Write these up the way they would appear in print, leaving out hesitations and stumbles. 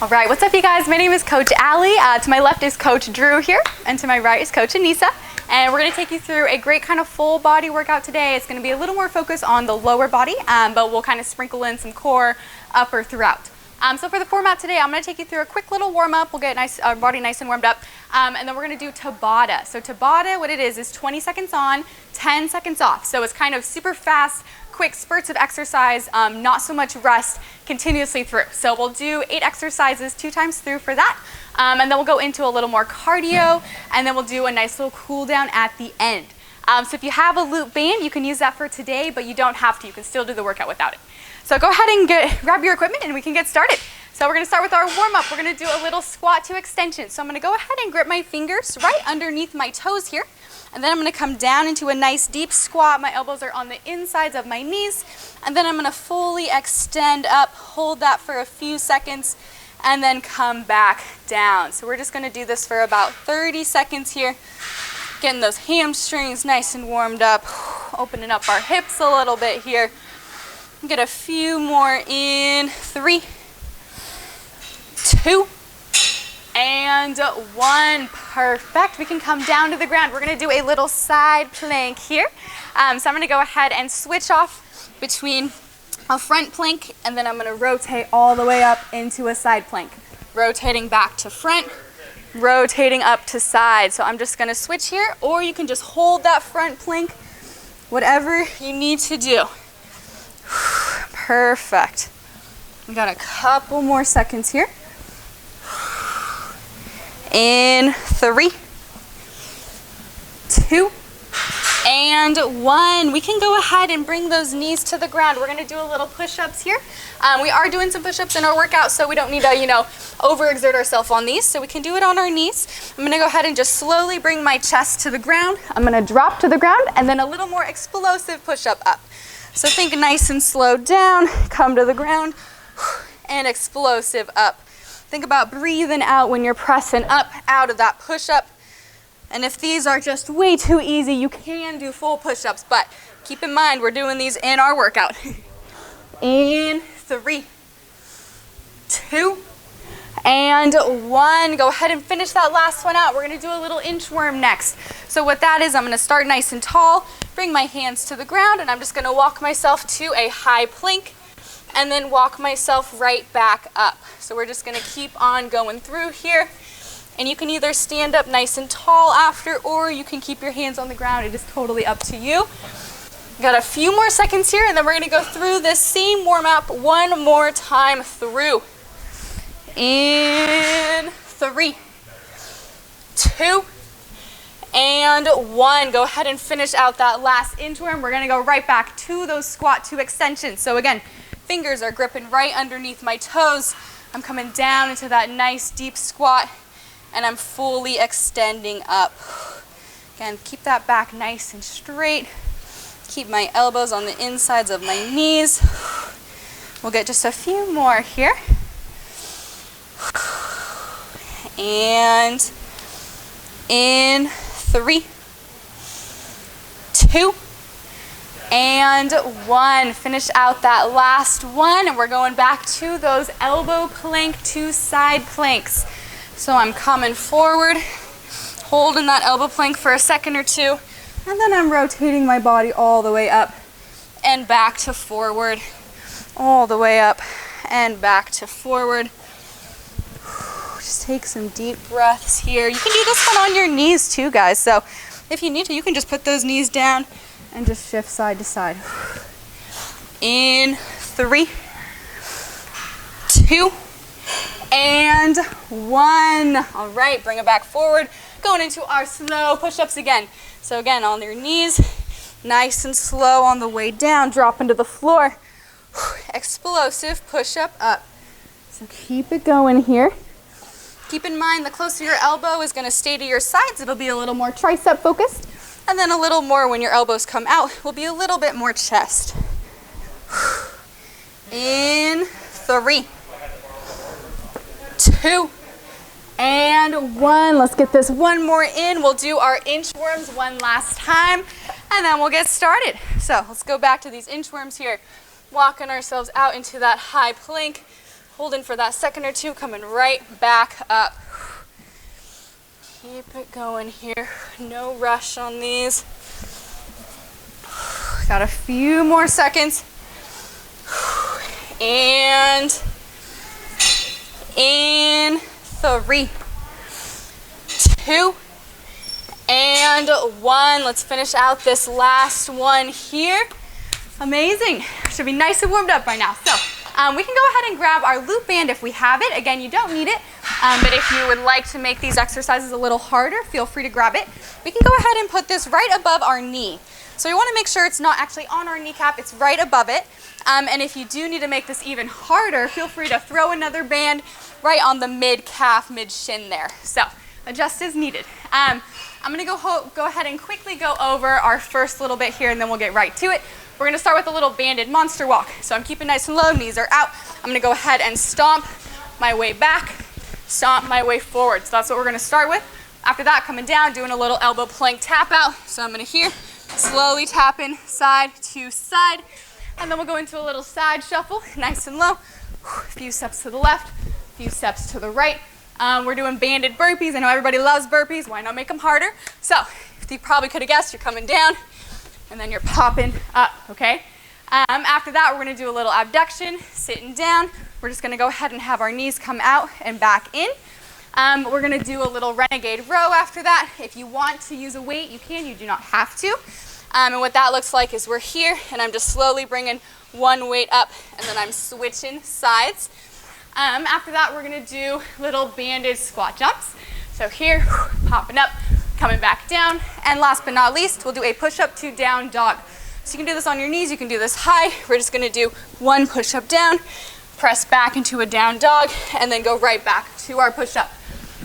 All right, what's up you guys? My name is Coach Allie. To my left is Coach Drew here, and to my right is Coach Anissa. And we're gonna take you through a great kind of full body workout today. It's gonna be a little more focused on the lower body, but we'll kind of sprinkle in some core, upper throughout. So for the format today, I'm gonna take you through a quick little warm up. We'll get our body nice and warmed up. And then we're gonna do Tabata. So Tabata, what it is 20 seconds on, 10 seconds off. So it's kind of super fast, quick spurts of exercise, not so much rest, continuously through. So we'll do 8 exercises 2 times through for that. And then we'll go into a little more cardio, and then we'll do a nice little cool down at the end. So if you have a loop band, you can use that for today, but you don't have to. You can still do the workout without it. So go ahead and grab your equipment and we can get started. So we're gonna start with our warm up. We're gonna do a little squat to extension. So I'm gonna go ahead and grip my fingers right underneath my toes here. And then I'm gonna come down into a nice deep squat. My elbows are on the insides of my knees. And then I'm gonna fully extend up, hold that for a few seconds, and then come back down. So we're just gonna do this for about 30 seconds here. Getting those hamstrings nice and warmed up. Opening up our hips a little bit here. Get a few more in. 3, 2, and 1. Perfect. We can come down to the ground. We're going to do a little side plank here. So I'm going to go ahead and switch off between a front plank, and then I'm going to rotate all the way up into a side plank. Rotating back to front, rotating up to side. So I'm just going to switch here, or you can just hold that front plank, whatever you need to do. Perfect. We got a couple more seconds here. In 3, 2, and 1. We can go ahead and bring those knees to the ground. We're gonna do a little push-ups here. We are doing some push-ups in our workout, so we don't need to, overexert ourselves on these, so we can do it on our knees. I'm gonna go ahead and just slowly bring my chest to the ground. I'm gonna drop to the ground, and then a little more explosive push-up up. So think nice and slow down, come to the ground, and explosive up. Think about breathing out when you're pressing up out of that push-up. And if these are just way too easy, you can do full push-ups, but keep in mind we're doing these in our workout. In 3, 2, and 1. Go ahead and finish that last one out. We're gonna do a little inchworm next. So what that is, I'm gonna start nice and tall, bring my hands to the ground, and I'm just gonna walk myself to a high plank, and then walk myself right back up. So we're just gonna keep on going through here. And you can either stand up nice and tall after, or you can keep your hands on the ground. It is totally up to you. Got a few more seconds here, and then we're gonna go through this same warm up one more time through. In 3, 2, and 1. Go ahead and finish out that last inchworm. We're gonna go right back to those squat to extensions. So again, fingers are gripping right underneath my toes. I'm coming down into that nice deep squat, and I'm fully extending up. Again, keep that back nice and straight. Keep my elbows on the insides of my knees. We'll get just a few more here. And in 3, 2, and 1. Finish out that last one, and we're going back to those elbow plank to side planks. So I'm coming forward, holding that elbow plank for a second or two, and then I'm rotating my body all the way up and back to forward, all the way up and back to forward. Just take some deep breaths here. You can do this one on your knees too, guys. So if you need to, you can just put those knees down and just shift side to side. In 3, 2, and 1. All right, bring it back forward. Going into our slow push-ups again. So again, on your knees, nice and slow on the way down, drop into the floor. Explosive push-up up. So keep it going here. Keep in mind, the closer your elbow is gonna stay to your sides, it'll be a little more tricep focused. And then a little more when your elbows come out, will be a little bit more chest. In 3, 2, and 1. Let's get this one more in. We'll do our inchworms one last time, and then we'll get started. So let's go back to these inchworms here. Walking ourselves out into that high plank, holding for that second or two, coming right back up. Keep it going here. No rush on these. Got a few more seconds. And in 3, 2, and 1. Let's finish out this last one here. Amazing. Should be nice and warmed up by now. So we can go ahead and grab our loop band if we have it. Again, you don't need it, but if you would like to make these exercises a little harder, feel free to grab it. We can go ahead and put this right above our knee. So we want to make sure it's not actually on our kneecap, it's right above it. And if you do need to make this even harder, feel free to throw another band right on the mid-calf, mid-shin there. So adjust as needed. I'm going to go ahead and quickly go over our first little bit here, and then we'll get right to it. We're going to start with a little banded monster walk. So I'm keeping nice and low, knees are out. I'm going to go ahead and stomp my way back, stomp my way forward. So that's what we're going to start with. After that, coming down, doing a little elbow plank tap out. So I'm going to here, slowly tapping side to side. And then we'll go into a little side shuffle, nice and low. A few steps to the left, a few steps to the right. We're doing banded burpees. I know everybody loves burpees. Why not make them harder? So you probably could have guessed, you're coming down and then you're popping up, okay? After that, we're going to do a little abduction, sitting down. We're just going to go ahead and have our knees come out and back in. We're going to do a little renegade row after that. If you want to use a weight, you can. You do not have to. And what that looks like is we're here, and I'm just slowly bringing one weight up, and then I'm switching sides. After that, we're going to do little banded squat jumps. So here, popping up, coming back down. And last but not least, we'll do a push-up to down dog. So you can do this on your knees. You can do this high. We're just going to do one push-up down, press back into a down dog, and then go right back to our push-up.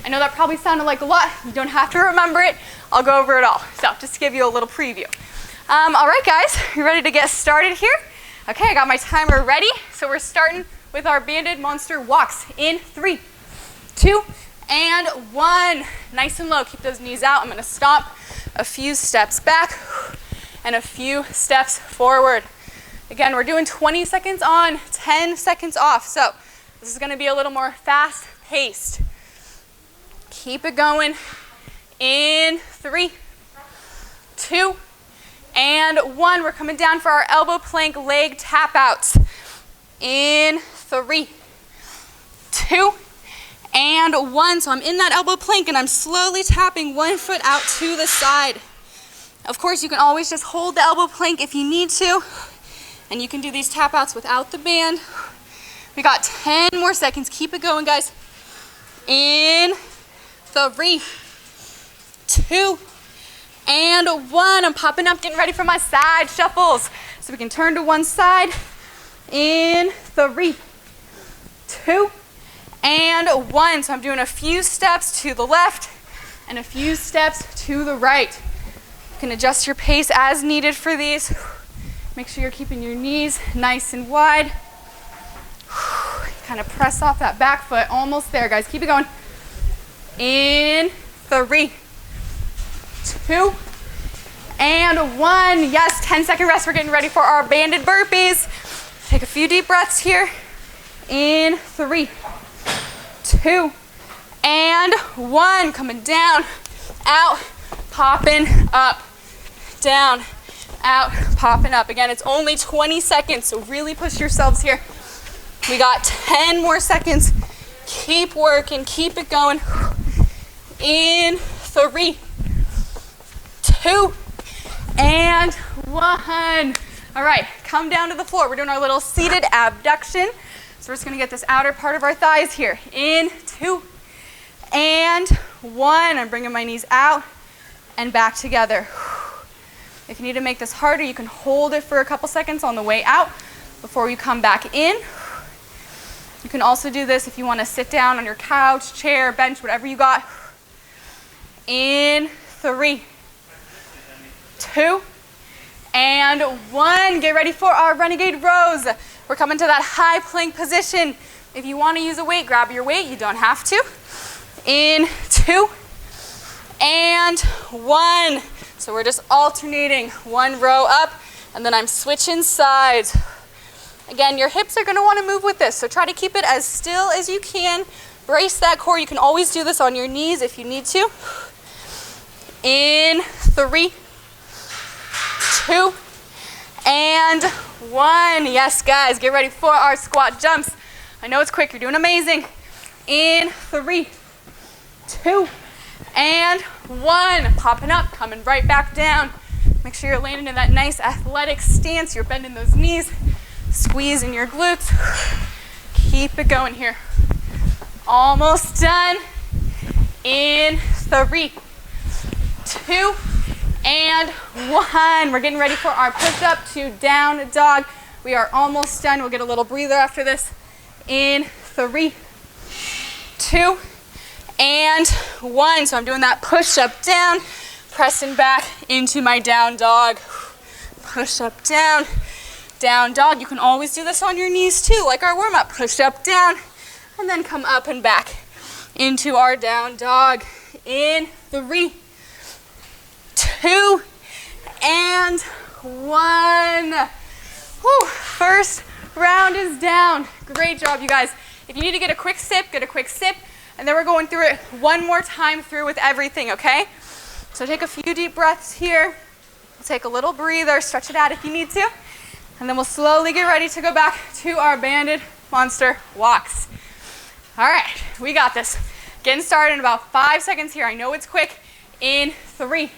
I know that probably sounded like a lot. You don't have to remember it. I'll go over it all. So just to give you a little preview. All right, guys, you ready to get started here? Okay, I got my timer ready. So we're starting with our banded monster walks in 3, 2, and 1. Nice and low. Keep those knees out. I'm going to stomp a few steps back and a few steps forward. Again, we're doing 20 seconds on, 10 seconds off. So this is going to be a little more fast-paced. Keep it going in 3, 2, and 1. We're coming down for our elbow plank leg tap outs. In 3, 2, and 1. So I'm in that elbow plank and I'm slowly tapping one foot out to the side. Of course, you can always just hold the elbow plank if you need to. And you can do these tap outs without the band. We got 10 more seconds. Keep it going, guys. In 3, 2, and 1. I'm popping up, getting ready for my side shuffles. So we can turn to one side. In 3, 2, and 1. So I'm doing a few steps to the left and a few steps to the right. You can adjust your pace as needed for these. Make sure you're keeping your knees nice and wide. Kind of press off that back foot. Almost there, guys. Keep it going. In 3, 2, and 1. Yes, 10-second rest. We're getting ready for our banded burpees. Take a few deep breaths here. In 3, 2, and 1. Coming down, out, popping up, down, out, popping up. Again, it's only 20 seconds, so really push yourselves here. We got 10 more seconds. Keep working, keep it going. In 3, 2, and 1. All right, come down to the floor. We're doing our little seated abduction. So we're just gonna get this outer part of our thighs here. In 2, and 1. I'm bringing my knees out and back together. If you need to make this harder, you can hold it for a couple seconds on the way out before you come back in. You can also do this if you want to sit down on your couch, chair, bench, whatever you got. In 3, 2, and 1. Get ready for our renegade rows. We're coming to that high plank position. If you want to use a weight, grab your weight. You don't have to. In 2, and 1. So we're just alternating one row up, and then I'm switching sides. Again, your hips are gonna wanna move with this, so try to keep it as still as you can. Brace that core. You can always do this on your knees if you need to. In 3, 2, and 1. Yes, guys, get ready for our squat jumps. I know it's quick, you're doing amazing. In 3, 2, and 1. Popping up, coming right back down. Make sure you're landing in that nice athletic stance. You're bending those knees, squeezing your glutes. Keep it going here. Almost done. In 3, 2, and 1. We're getting ready for our push-up to down dog. We are almost done. We'll get a little breather after this. In 3, 2, and 1. So I'm doing that push-up down, pressing back into my down dog. Push-up down, down dog. You can always do this on your knees too, like our warm-up. Push-up down, and then come up and back into our down dog. In 3, 2, and 1. Whew. First round is down. Great job, you guys. If you need to get a quick sip, get a quick sip, and then we're going through it one more time through with everything, okay? So take a few deep breaths here. Take a little breather, stretch it out if you need to, and then we'll slowly get ready to go back to our banded monster walks. All right, we got this. Getting started in about 5 seconds here. I know it's quick. In 3,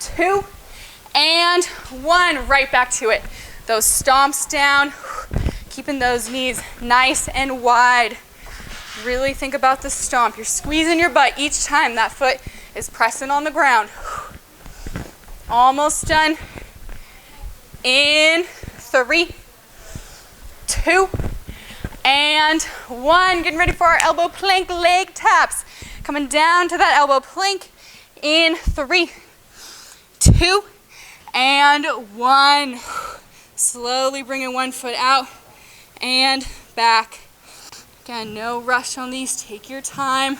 2, and 1. Right back to it. Those stomps down, keeping those knees nice and wide. Really think about the stomp. You're squeezing your butt each time that foot is pressing on the ground. Almost done. In 3, 2, and 1. Getting ready for our elbow plank leg taps. Coming down to that elbow plank. In 3, 2, and 1. Slowly bringing one foot out and back. Again, no rush on these. Take your time.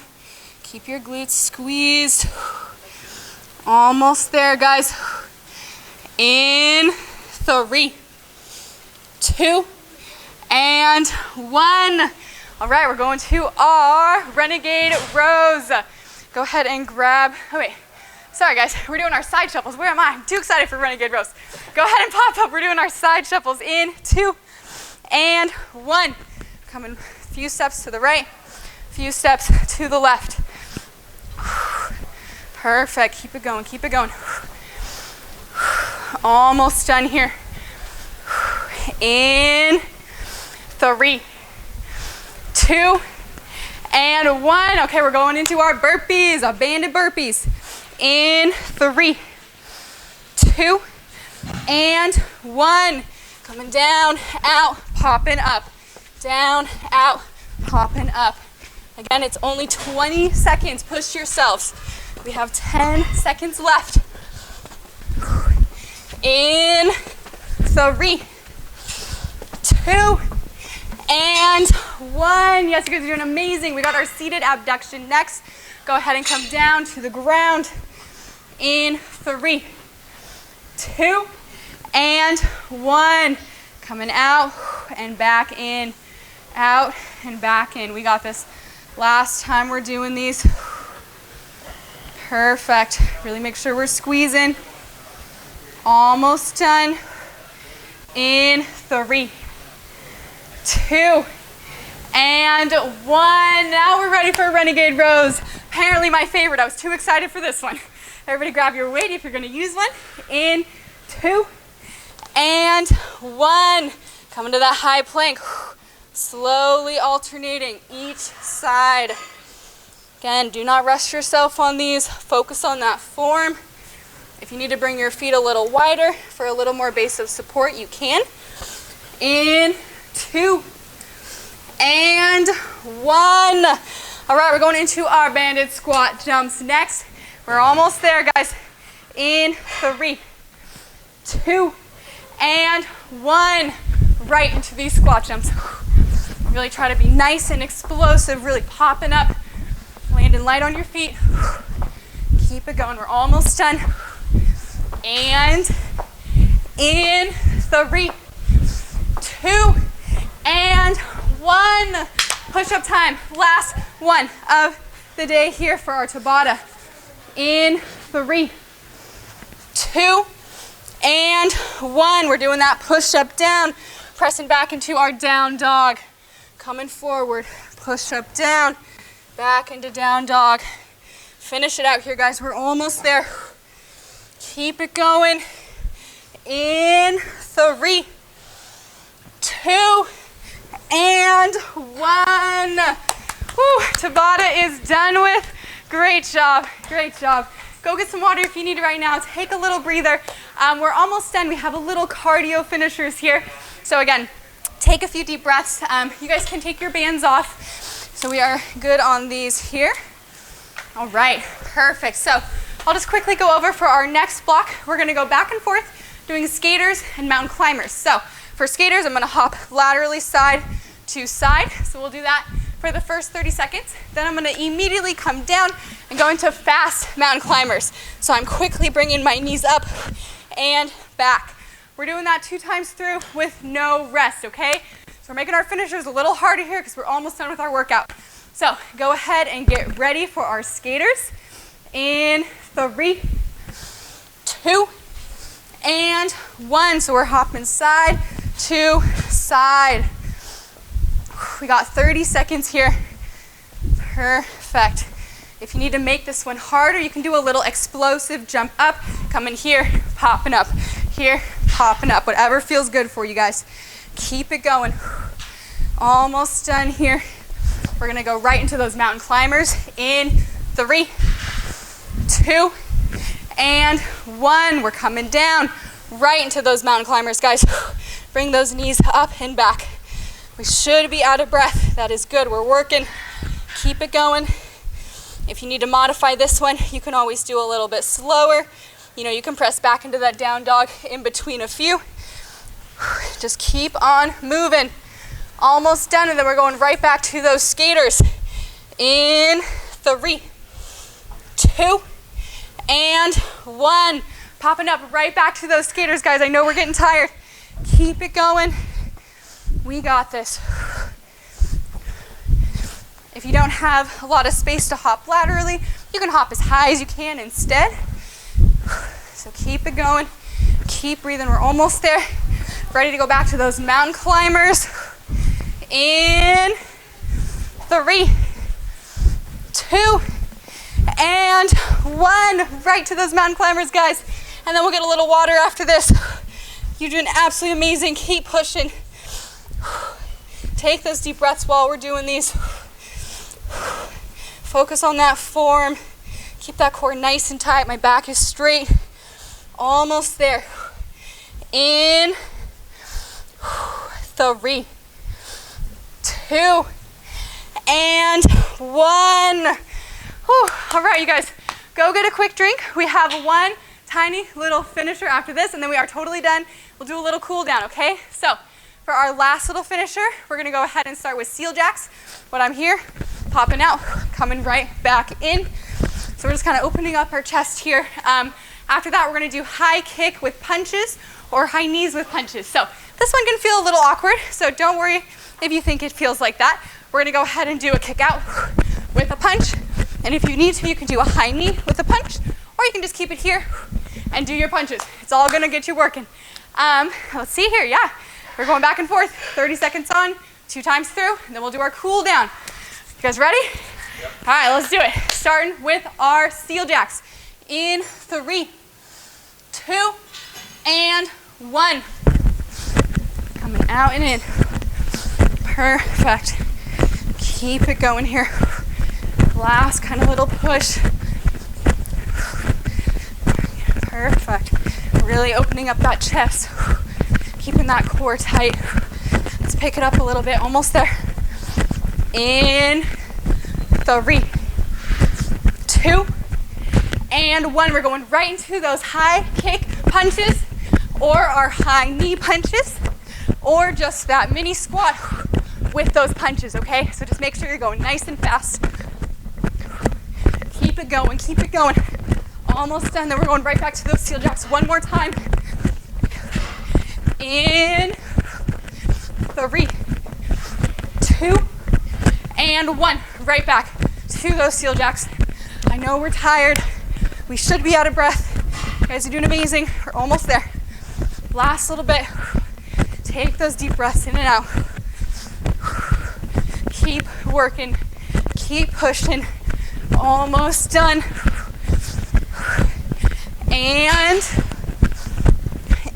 Keep your glutes squeezed. Almost there, guys. In 3, 2, and 1. All right, we're going to our renegade rows. Go ahead and grab, oh wait, sorry guys, we're doing our side shuffles. Where am I? I'm too excited for renegade rows. Go ahead and pop up. We're doing our side shuffles. In 2, and 1. Coming a few steps to the right, few steps to the left. Perfect. Keep it going. Keep it going. Almost done here. In 3, 2, and 1. Okay, we're going into our burpees, our banded burpees. In 3, 2, and 1. Coming down, out, popping up. Down, out, popping up. Again, it's only 20 seconds. Push yourselves. We have 10 seconds left. In 3, 2, and 1. Yes, you guys are doing amazing. We got our seated abduction next. Go ahead and come down to the ground. In 3, 2, and 1. Coming out and back in, out and back in. We got this. Last time we're doing these. Perfect. Really make sure we're squeezing. Almost done. In 3, 2, and 1. Now we're ready for renegade rows. Apparently my favorite. I was too excited for this one. Everybody grab your weight if you're going to use one. In 2, and 1. Coming to that high plank. Slowly alternating each side. Again, do not rush yourself on these. Focus on that form. If you need to bring your feet a little wider for a little more base of support, you can. In 2, and 1. All right, we're going into our banded squat jumps next. We're almost there, guys. In 3, 2, and 1. Right into these squat jumps. Really try to be nice and explosive, really popping up, landing light on your feet. Keep it going. We're almost done. And in 3, 2, and 1. Push-up time. Last one of the day here for our Tabata. In 3, 2, and 1. We're doing that push-up down, pressing back into our down dog. Coming forward, push-up down, back into down dog. Finish it out here, guys. We're almost there. Keep it going. In 3, 2, and 1. Whew, Tabata is done with. Great job, great job. Go get some water if you need it right now. Take a little breather. We're almost done. We have a little cardio finishers here. So again, take a few deep breaths. You guys can take your bands off. So we are good on these here. All right, perfect. So I'll just quickly go over for our next block. We're gonna go back and forth doing skaters and mountain climbers. So for skaters, I'm gonna hop laterally side to side. So we'll do that for the first 30 seconds. Then I'm gonna immediately come down and go into fast mountain climbers. So I'm quickly bringing my knees up and back. We're doing that 2 times through with no rest, okay? So we're making our finishers a little harder here because we're almost done with our workout. So go ahead and get ready for our skaters. In 3, 2, and 1. So we're hopping side to side. We got 30 seconds here. Perfect. If you need to make this one harder, you can do a little explosive jump up, coming here, popping up, here, popping up, whatever feels good for you guys. Keep it going. Almost done here. We're gonna go right into those mountain climbers in 3, 2, and 1. We're coming down right into those mountain climbers, guys. Bring those knees up and back. We should be out of breath. That is good. We're working. Keep it going. If you need to modify this one, you can always do a little bit slower. You know, you can press back into that down dog in between a few. Just keep on moving. Almost done, and then we're going right back to those skaters. In 3, 2, and 1. Popping up right back to those skaters, guys. I know we're getting tired. Keep it going. We got this. If you don't have a lot of space to hop laterally, you can hop as high as you can instead. So keep it going. Keep breathing. We're almost there. Ready to go back to those mountain climbers. In 3, 2, and 1. Right to those mountain climbers, guys. And then we'll get a little water after this. You're doing absolutely amazing. Keep pushing. Take those deep breaths while we're doing these. Focus on that form. Keep that core nice and tight. My back is straight. Almost there. In 3, 2, and 1. Whew. All right, you guys, go get a quick drink. We have one tiny little finisher after this, and then we are totally done. We'll do a little cool down, okay? So for our last little finisher, we're gonna go ahead and start with seal jacks. When I'm here, popping out, coming right back in. So we're just kind of opening up our chest here. After that, we're gonna do high kick with punches or high knees with punches. So this one can feel a little awkward, so don't worry if you think it feels like that. We're gonna go ahead and do a kick out with a punch. And if you need to, you can do a high knee with a punch, or you can just keep it here and do your punches. It's all gonna get you working. Let's see here, yeah. We're going back and forth, 30 seconds on, 2 times through, and then we'll do our cool down. You guys ready? Yep. All right, let's do it. Starting with our seal jacks. In 3, 2, and 1. Coming out and in. Perfect. Keep it going here. Last kind of little push. Perfect. Really opening up that chest. Keeping that core tight. Let's pick it up a little bit. Almost there. In 3, 2, and 1. We're going right into those high kick punches or our high knee punches or just that mini squat with those punches, okay? So just make sure you're going nice and fast. Keep it going, keep it going. Almost done. Then we're going right back to those seal jacks one more time. In 3, 2, and 1. Right back to those heel jacks. I know we're tired. We should be out of breath. You guys are doing amazing. We're almost there. Last little bit. Take those deep breaths in and out. Keep working. Keep pushing. Almost done. And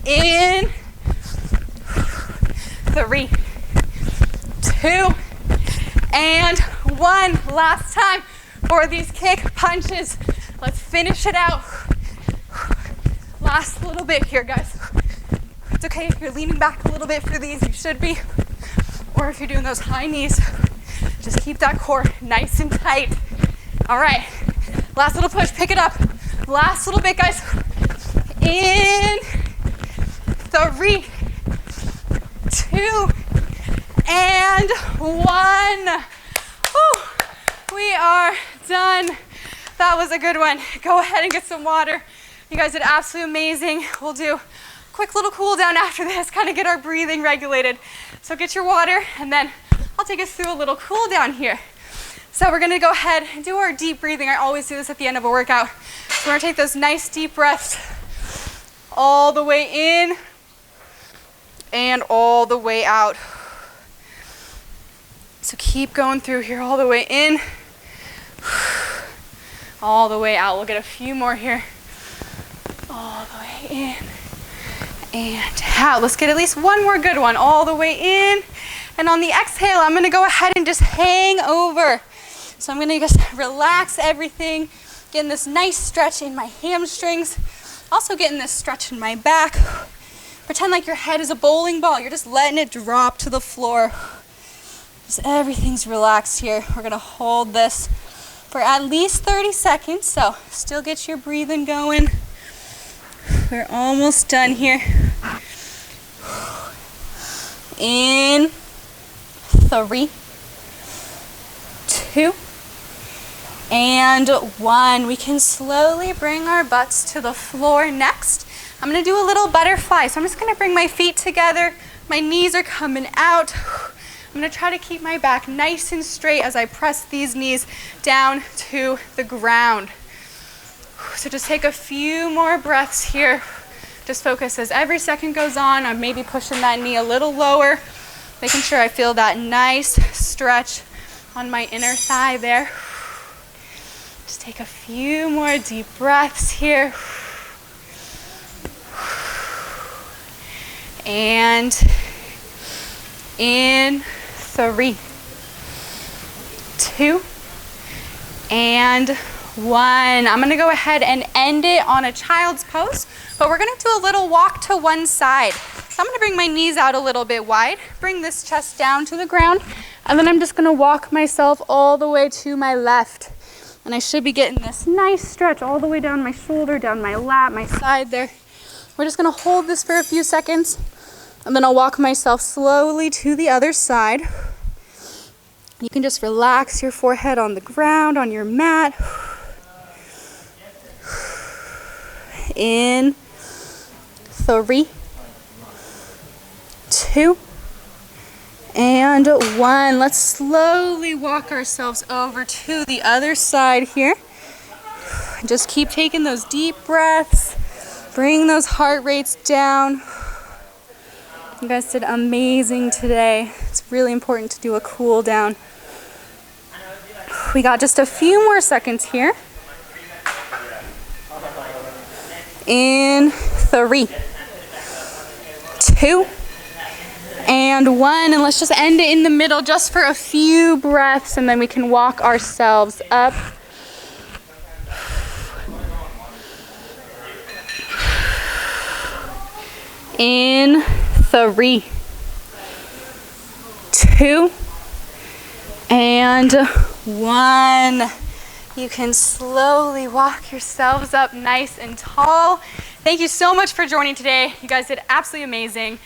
in 3, 2, and 1. Last time for these kick punches. Let's finish it out. Last little bit here, guys. It's okay if you're leaning back a little bit for these, you should be. Or if you're doing those high knees, just keep that core nice and tight. All right, last little push, pick it up. Last little bit, guys. In 3, 2, and 1. Whew. We are done. That was a good one. Go ahead and get some water. You guys did absolutely amazing. We'll do a quick little cool down after this, kind of get our breathing regulated. So get your water, and then I'll take us through a little cool down here. So we're gonna go ahead and do our deep breathing. I always do this at the end of a workout. So we're gonna take those nice deep breaths all the way in and all the way out. So keep going through here all the way in, all the way out. We'll get a few more here. All the way in and out. Let's get at least one more good one. All the way in. And on the exhale, I'm gonna go ahead and just hang over. So I'm gonna just relax everything, getting this nice stretch in my hamstrings, also getting this stretch in my back. Pretend like your head is a bowling ball. You're just letting it drop to the floor. Just everything's relaxed here. We're gonna hold this for at least 30 seconds, so still get your breathing going. We're almost done here. In 3, 2, and 1. We can slowly bring our butts to the floor next. I'm gonna do a little butterfly. So I'm just gonna bring my feet together. My knees are coming out. I'm gonna try to keep my back nice and straight as I press these knees down to the ground. So just take a few more breaths here. Just focus as every second goes on. I'm maybe pushing that knee a little lower, making sure I feel that nice stretch on my inner thigh there. Just take a few more deep breaths here. And in 3, 2, and 1. I'm gonna go ahead and end it on a child's pose, but we're gonna do a little walk to one side. So I'm gonna bring my knees out a little bit wide, bring this chest down to the ground, and then I'm just gonna walk myself all the way to my left. And I should be getting this nice stretch all the way down my shoulder, down my lap, my side there. We're just gonna hold this for a few seconds, and then I'll walk myself slowly to the other side. You can just relax your forehead on the ground, on your mat. In 3, 2, and 1. Let's slowly walk ourselves over to the other side here. Just keep taking those deep breaths. Bring those heart rates down. You guys did amazing today. It's really important to do a cool down. We got just a few more seconds here. In 3, 2, and 1. And let's just end it in the middle just for a few breaths, and then we can walk ourselves up. In 3, 2, and 1. You can slowly walk yourselves up nice and tall. Thank you so much for joining today. You guys did absolutely amazing.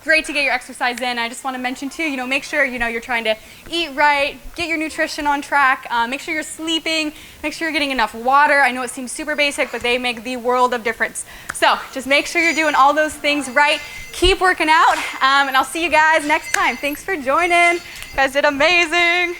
great to get your exercise in. I just want to mention too, make sure, you're trying to eat right, get your nutrition on track, make sure you're sleeping, make sure you're getting enough water. I know it seems super basic, but they make the world of difference. So just make sure you're doing all those things right. Keep working out, and I'll see you guys next time. Thanks for joining. You guys did amazing.